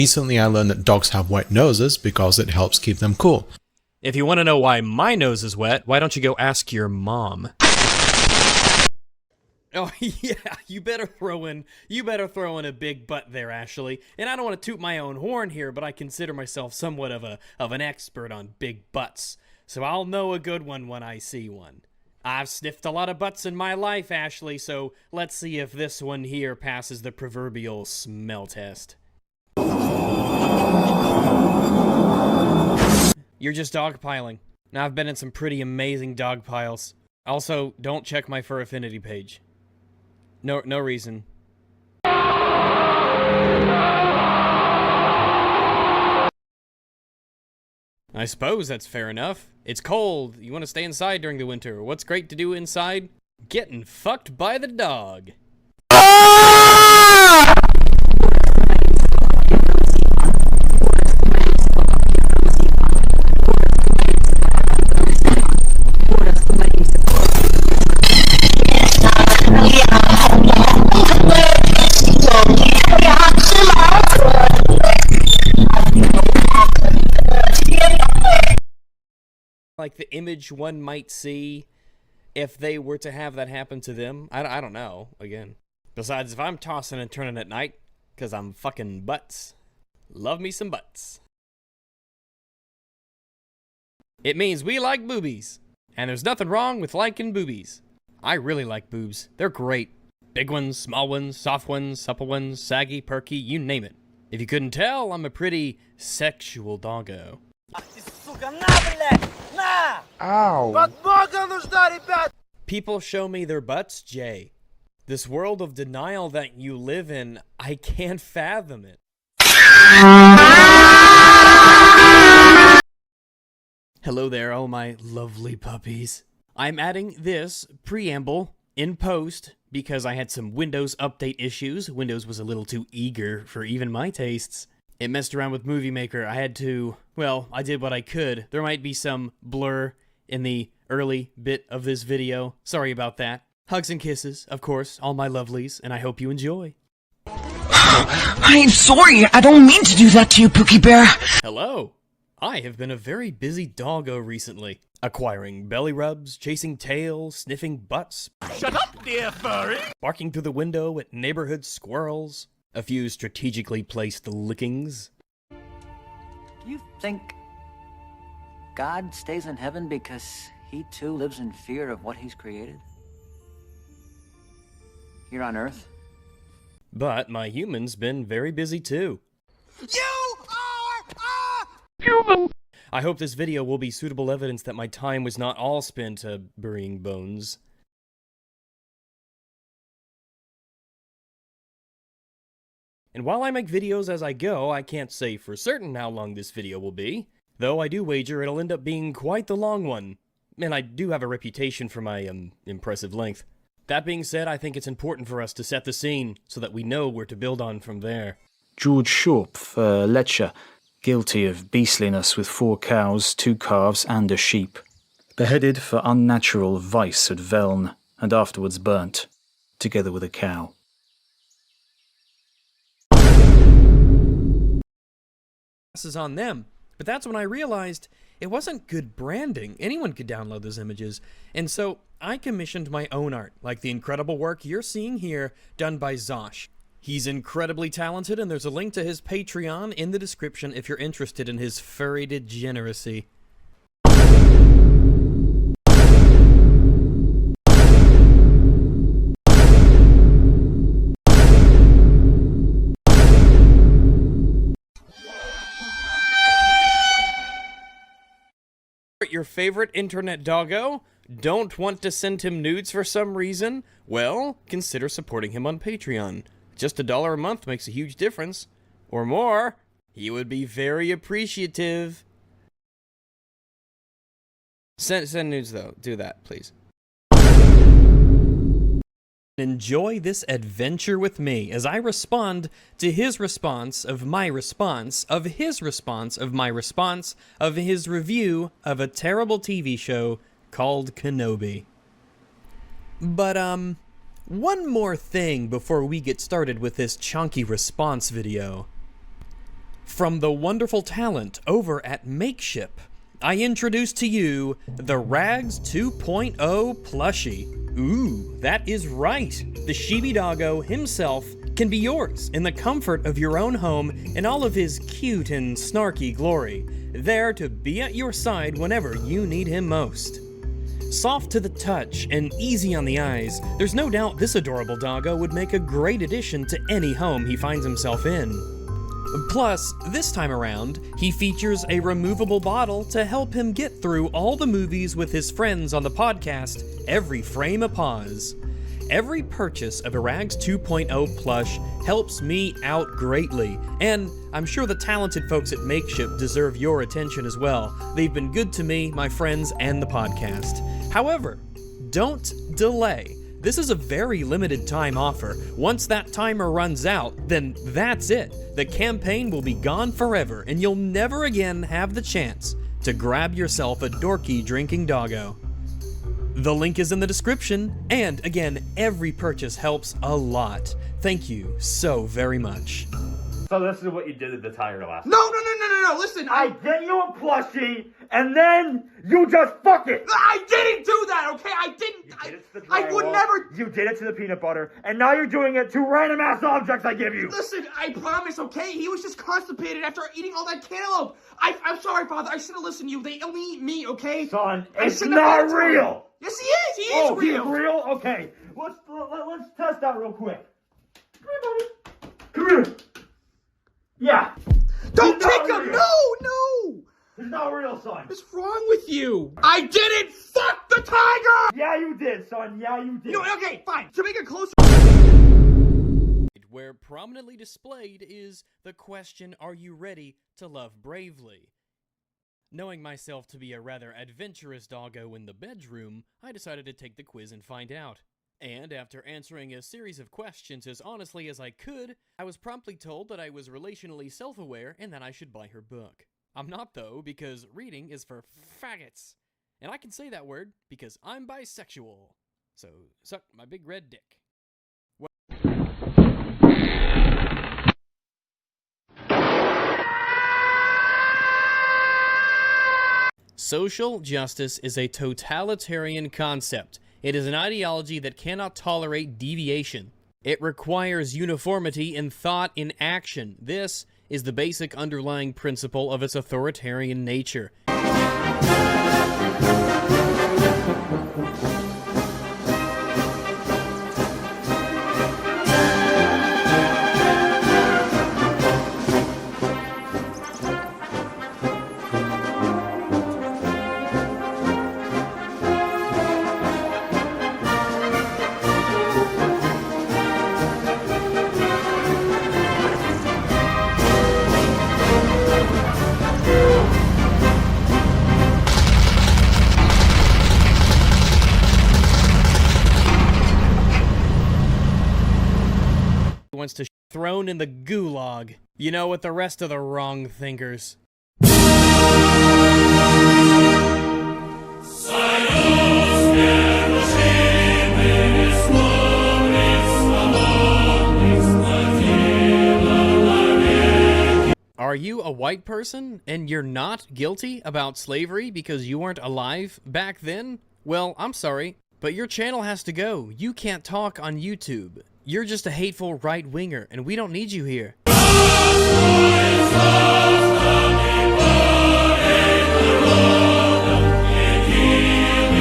Recently, I learned that dogs have wet noses because it helps keep them cool. If you want to know why my nose is wet, why don't you go ask your mom? Oh yeah, you better throw in a big butt there, Ashley. And I don't want to toot my own horn here, but I consider myself somewhat of an expert on big butts. So I'll know a good one when I see one. I've sniffed a lot of butts in my life, Ashley, so let's see if this one here passes the proverbial smell test. You're just dogpiling. Now, I've been in some pretty amazing dog piles. Also, don't check my Fur Affinity page. No reason. I suppose that's fair enough. It's cold. You want to stay inside during the winter. What's great to do inside? Getting fucked by the dog. Like the image one might see if they were to have that happen to them. I don't know, again. Besides, if I'm tossing and turning at night, because I'm fucking butts. Love me some butts. It means we like boobies. And there's nothing wrong with liking boobies. I really like boobs. They're great. Big ones, small ones, soft ones, supple ones, saggy, perky, you name it. If you couldn't tell, I'm a pretty sexual doggo. Ow. People show me their butts, Jay. This world of denial that you live in, I can't fathom it. Hello there, all my lovely puppies. I'm adding this preamble in post because I had some Windows update issues. Windows was a little too eager for even my tastes. It messed around with Movie Maker. I had to, well, I did what I could. There might be some blur in the early bit of this video. Sorry about that. Hugs and kisses, of course, all my lovelies, and I hope you enjoy. I'm sorry, I don't mean to do that to you, Pookie Bear. Hello. I have been a very busy doggo recently. Acquiring belly rubs, chasing tails, sniffing butts. Shut up, dear furry! Barking through the window at neighborhood squirrels. A few strategically placed lickings. You think God stays in heaven because he too lives in fear of what he's created? Here on Earth? But my human's been very busy too. You are a human! I hope this video will be suitable evidence that my time was not all spent burying bones. And while I make videos as I go, I can't say for certain how long this video will be. Though I do wager it'll end up being quite the long one. And I do have a reputation for my, impressive length. That being said, I think it's important for us to set the scene, so that we know where to build on from there. George Shorp for Letcher, guilty of beastliness with 4 cows, 2 calves and a sheep. Beheaded for unnatural vice at Veln, and afterwards burnt, together with a cow. Is on them, but that's when I realized it wasn't good branding. Anyone could download those images, and so I commissioned my own art, like the incredible work you're seeing here done by Zosh. He's incredibly talented, and there's a link to his Patreon in the description if you're interested in his furry degeneracy. Your favorite internet doggo? Don't want to send him nudes for some reason? Well, consider supporting him on Patreon. Just $1 a month makes a huge difference. Or more. He would be very appreciative. Send nudes though. Do that, please. Enjoy this adventure with me as I respond to his response of my response of his response of my response of his review of a terrible TV show called Kenobi. But, one more thing before we get started with this chunky response video. From the wonderful talent over at Makeship, I introduce to you the Rags 2.0 plushie. Ooh, that is right. The Chibi Doggo himself can be yours in the comfort of your own home in all of his cute and snarky glory, there to be at your side whenever you need him most. Soft to the touch and easy on the eyes, there's no doubt this adorable doggo would make a great addition to any home he finds himself in. Plus, this time around, he features a removable bottle to help him get through all the movies with his friends on the podcast, Every Frame a Pause. Every purchase of a Rags 2.0 plush helps me out greatly, and I'm sure the talented folks at Makeship deserve your attention as well. They've been good to me, my friends, and the podcast. However, don't delay. This is a very limited time offer. Once that timer runs out, then that's it. The campaign will be gone forever, and you'll never again have the chance to grab yourself a dorky drinking doggo. The link is in the description, and again, every purchase helps a lot. Thank you so very much. So this is what you did at the tire last. No, listen, I get you a plushie, and then you just fuck it. I didn't do that, okay? I didn't. You did it to the I would drywall, never. You did it to the peanut butter, and now you're doing it to random ass objects I give you. Listen, I promise, okay? He was just constipated after eating all that cantaloupe. I'm sorry, Father. I should have listened to you. They only eat meat, okay? Son, I it's shouldn't have not listened to him. real. Yes, he is. He is Oh, real. he's real? Okay. Let's test that real quick. Come here, buddy. Come here. Yeah. Don't He's not kick him. real. No. He's not real, son. What's wrong with you? I didn't fuck the tiger. Yeah, you did, son. Yeah, you did. No, okay, fine. To make it closer. Where prominently displayed is the question, are you ready to love bravely? Knowing myself to be a rather adventurous doggo in the bedroom, I decided to take the quiz and find out. And after answering a series of questions as honestly as I could, I was promptly told that I was relationally self-aware and that I should buy her book. I'm not though, because reading is for faggots. And I can say that word because I'm bisexual. So, suck my big red dick. Social justice is a totalitarian concept. It is an ideology that cannot tolerate deviation. It requires uniformity in thought and action. This is the basic underlying principle of its authoritarian nature. Wants to thrown in the gulag. You know, with the rest of the wrong thinkers. Are you a white person and you're not guilty about slavery because you weren't alive back then? Well, I'm sorry, but your channel has to go. You can't talk on YouTube. You're just a hateful right-winger, and we don't need you here.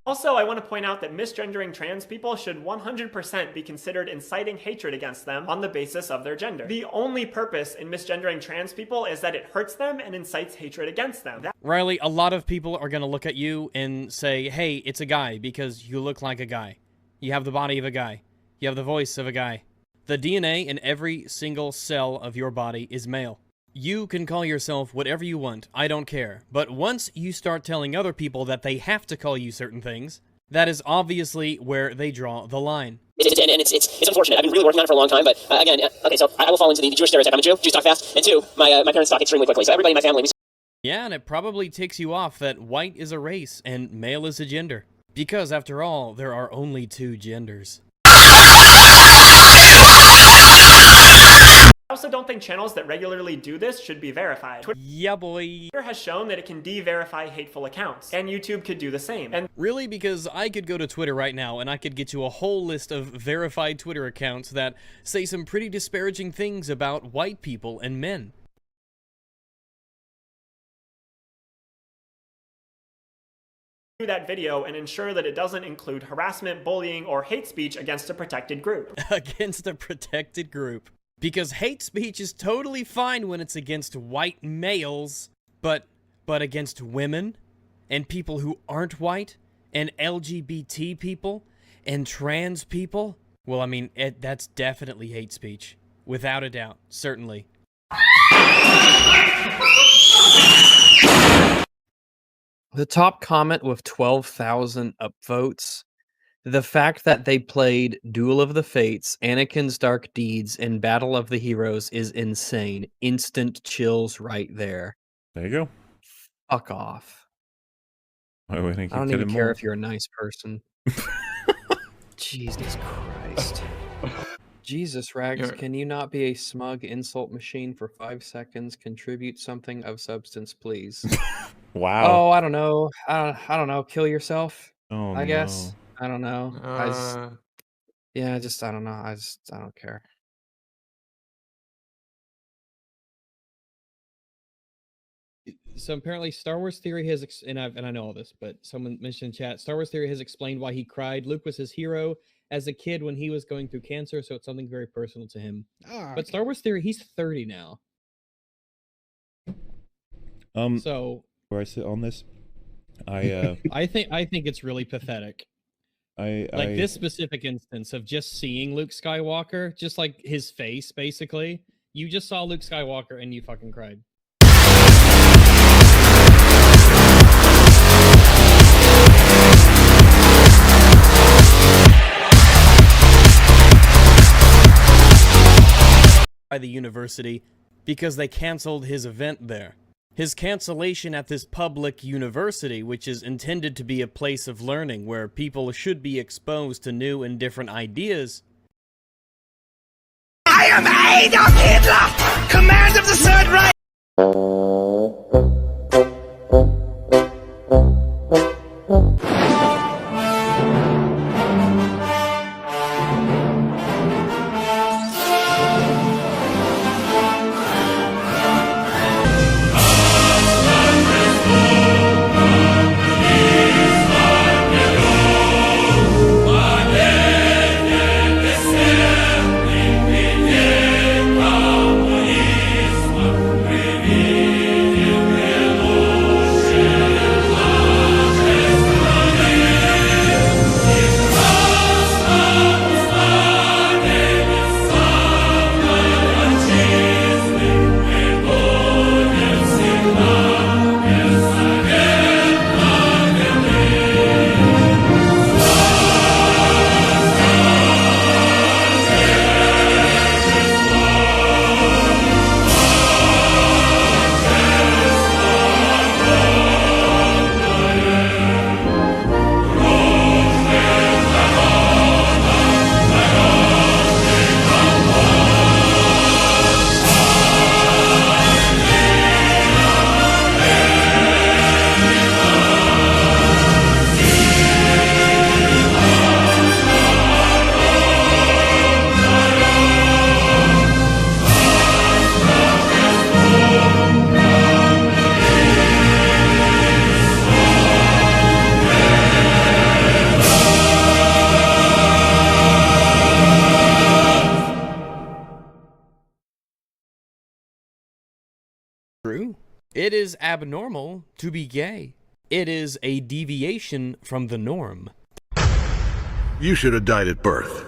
Also, I want to point out that misgendering trans people should 100% be considered inciting hatred against them on the basis of their gender. The only purpose in misgendering trans people is that it hurts them and incites hatred against them. Riley, a lot of people are going to look at you and say, hey, it's a guy because you look like a guy. You have the body of a guy. You have the voice of a guy. The DNA in every single cell of your body is male. You can call yourself whatever you want, I don't care. But once you start telling other people that they have to call you certain things, that is obviously where they draw the line. It's unfortunate. I've been really working on it for a long time, but again, okay, so I will fall into the Jewish stereotype. I'm a Jew, Jews talk fast, and two, my parents talk extremely quickly, so everybody in my family... Yeah, and it probably takes you off that white is a race and male is a gender. Because, after all, there are only two genders. I also don't think channels that regularly do this should be verified. Yeah, boy. Twitter has shown that it can de-verify hateful accounts, and YouTube could do the same. And Really? Because I could go to Twitter right now and I could get you a whole list of verified Twitter accounts that say some pretty disparaging things about white people and men. do that video and ensure that it doesn't include harassment, bullying, or hate speech against a protected group. Against a protected group. Because hate speech is totally fine when it's against white males, but against women, and people who aren't white, and LGBT people, and trans people, well, I mean, that's definitely hate speech. Without a doubt. Certainly. The top comment with 12,000 upvotes. The fact that they played Duel of the Fates, Anakin's Dark Deeds, and Battle of the Heroes is insane. Instant chills right there. There you go. Fuck off. I I don't even care if you're a nice person. Jesus Christ. Jesus, Rags, can you not be a smug insult machine for 5 seconds? Contribute something of substance, please. Wow. Oh, I don't know. I don't know. Kill yourself, Oh, I guess. I don't know. I don't know. I don't care. So apparently, Star Wars Theory has, and I know all this, but someone mentioned in chat, Star Wars Theory has explained why he cried. Luke was his hero as a kid when he was going through cancer, so it's something very personal to him. But Star Wars Theory, he's 30 now. So where I sit on this, I I think it's really pathetic. Like this specific instance of just seeing Luke Skywalker, just like his face, basically. You just saw Luke Skywalker and you fucking cried. By the university because they canceled his event there. His cancellation at this public university, which is intended to be a place of learning where people should be exposed to new and different ideas. I am Adolf Hitler, command of the Third Reich. True. It is abnormal to be gay. It is a deviation from the norm. You should have died at birth.